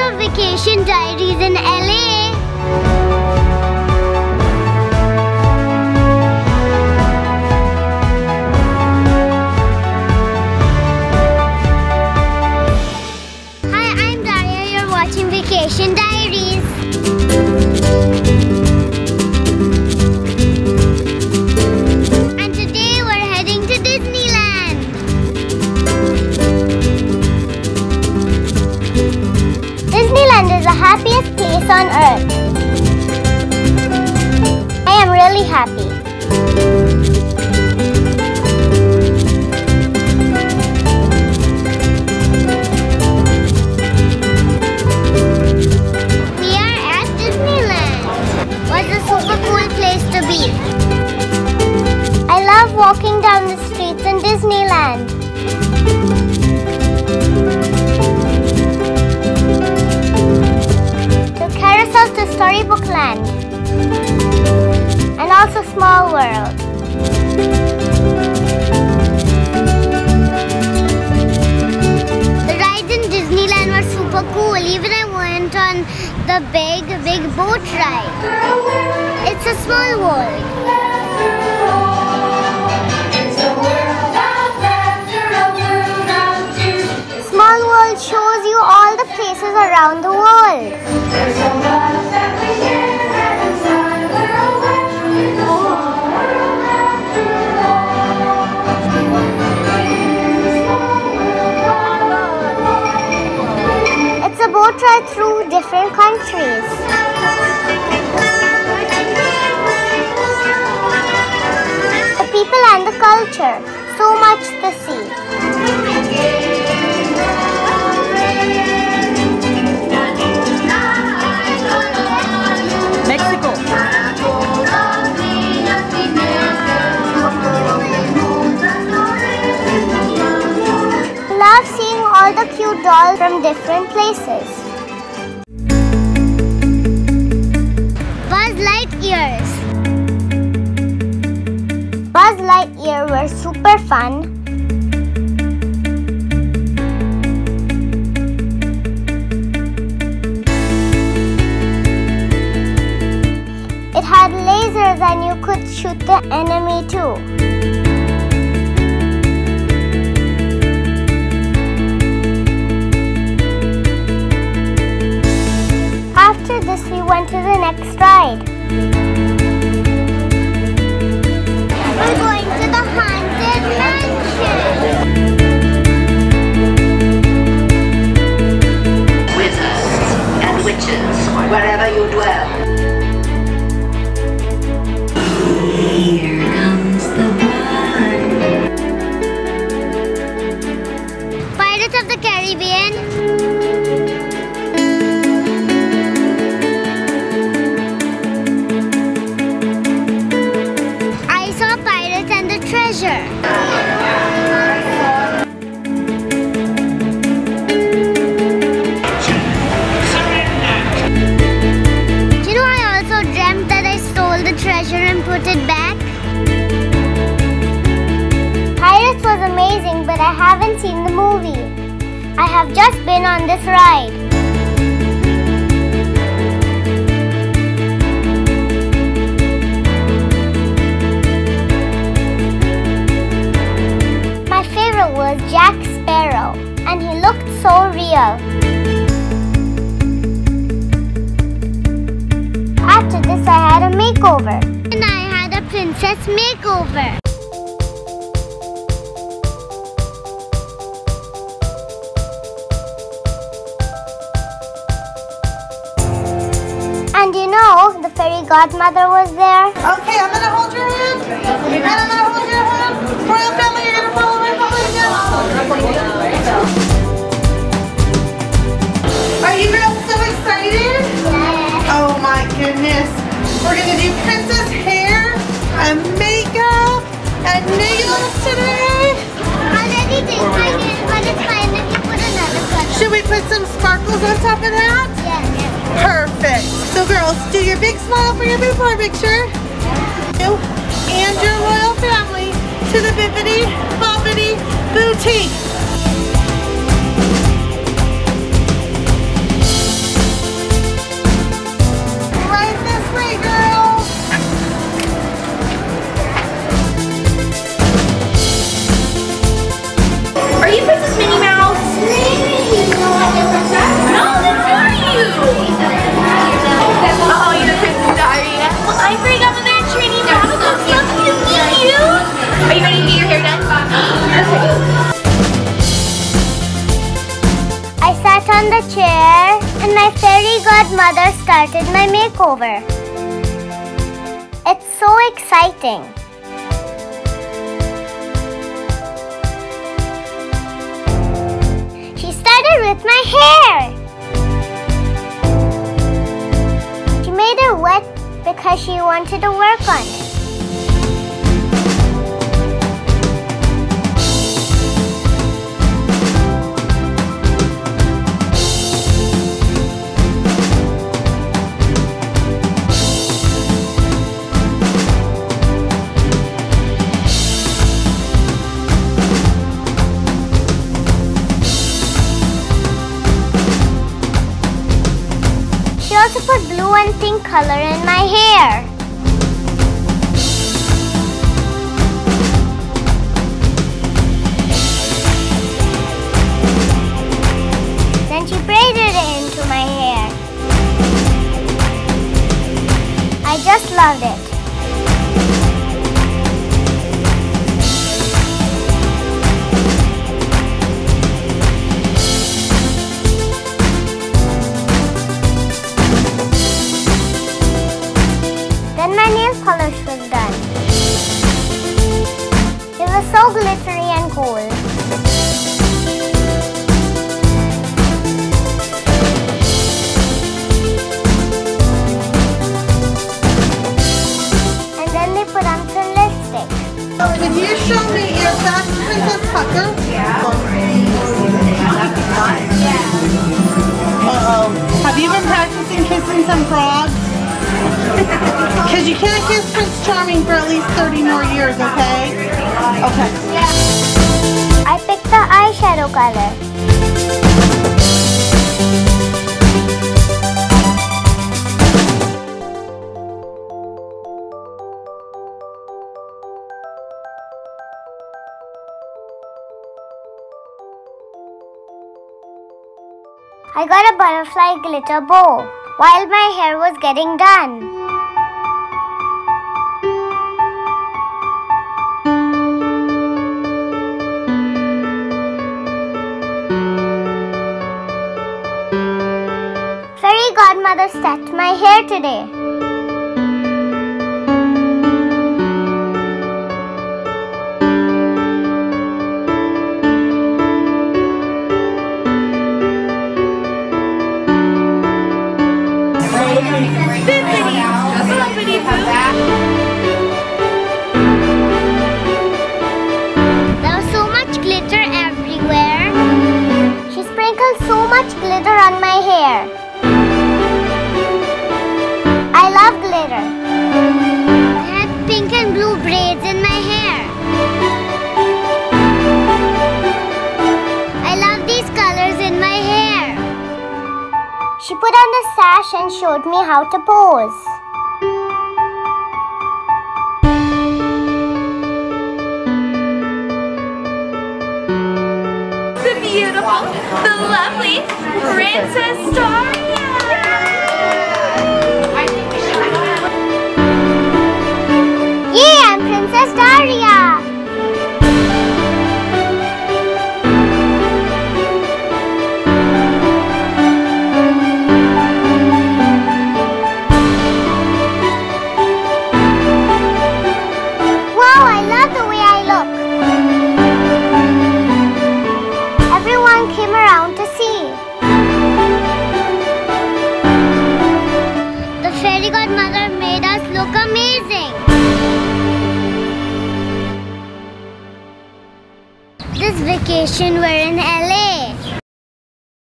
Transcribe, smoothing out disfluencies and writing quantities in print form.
of Vacation Diaries in LA. Hi, I'm Daria. You're watching Vacation Diaries. And today we're heading to Disneyland. Disneyland is the happiest place on earth. I am really happy. We are at Disneyland. What's a super cool place to be? I love walking down the streets in Disneyland. Carousel to Storybook Land and also Small World. The rides in Disneyland were super cool. Even I went on the big boat ride. It's a small world. Small World shows you all the places around the world. It's a boat ride through different countries. The people and the culture, so much to see. Love seeing all the cute dolls from different places. Buzz Lightyears. Buzz Lightyear were super fun. It had lasers and you could shoot the enemy too. After this, we went to the next ride. We're going to the Haunted Mansion. Wizards and witches, wherever you dwell. Here comes the fun. Pirates of the Caribbean. Treasure. Do you know I also dreamt that I stole the treasure and put it back? Pirates was amazing, but I haven't seen the movie. I have just been on this ride. Was Jack Sparrow, and he looked so real. After this, I had a makeover. And I had a princess makeover. And you know, the fairy godmother was there. Okay, I'm gonna hold your hand. And I'm gonna hold your hand. Royal family, you're gonna follow my family again. Are you girls so excited? Yeah. Oh my goodness. We're gonna do princess hair and makeup and nails today. Already did my nail, but it's fine if you put another color. Should we put some sparkles on top of that? Yes. Perfect. So girls, do your big smile for your before picture. You and your royal family to the Bippity Boppity Boutique. a chair and my fairy godmother started my makeover. It's so exciting. She started with my hair. She made it wet because she wanted to work on it. She also put blue and pink color in my hair. Then she braided it into my hair. I just loved it. Then my nail polish was done. It was so glittery and cool. And then they put on some lipstick. Can you show me your best Princess Pucker? Uh-oh. Have you been practicing kissing some frogs? Because you can't kiss Prince Charming for at least 30 more years, okay? Okay. I picked the eyeshadow color. I got a butterfly glitter bow while my hair was getting done. Fairy godmother set my hair today. There was so much glitter everywhere. She sprinkled so much glitter on my hair. I love glitter. I had pink and blue braids in my hair. I love these colors in my hair. She put on the sash and showed me how to pose. The beautiful, the lovely Princess Daria! Yay, I'm Princess Daria! Wow, I love the way I look. Everyone came around to see. The fairy godmother made us look amazing. This vacation we're in LA.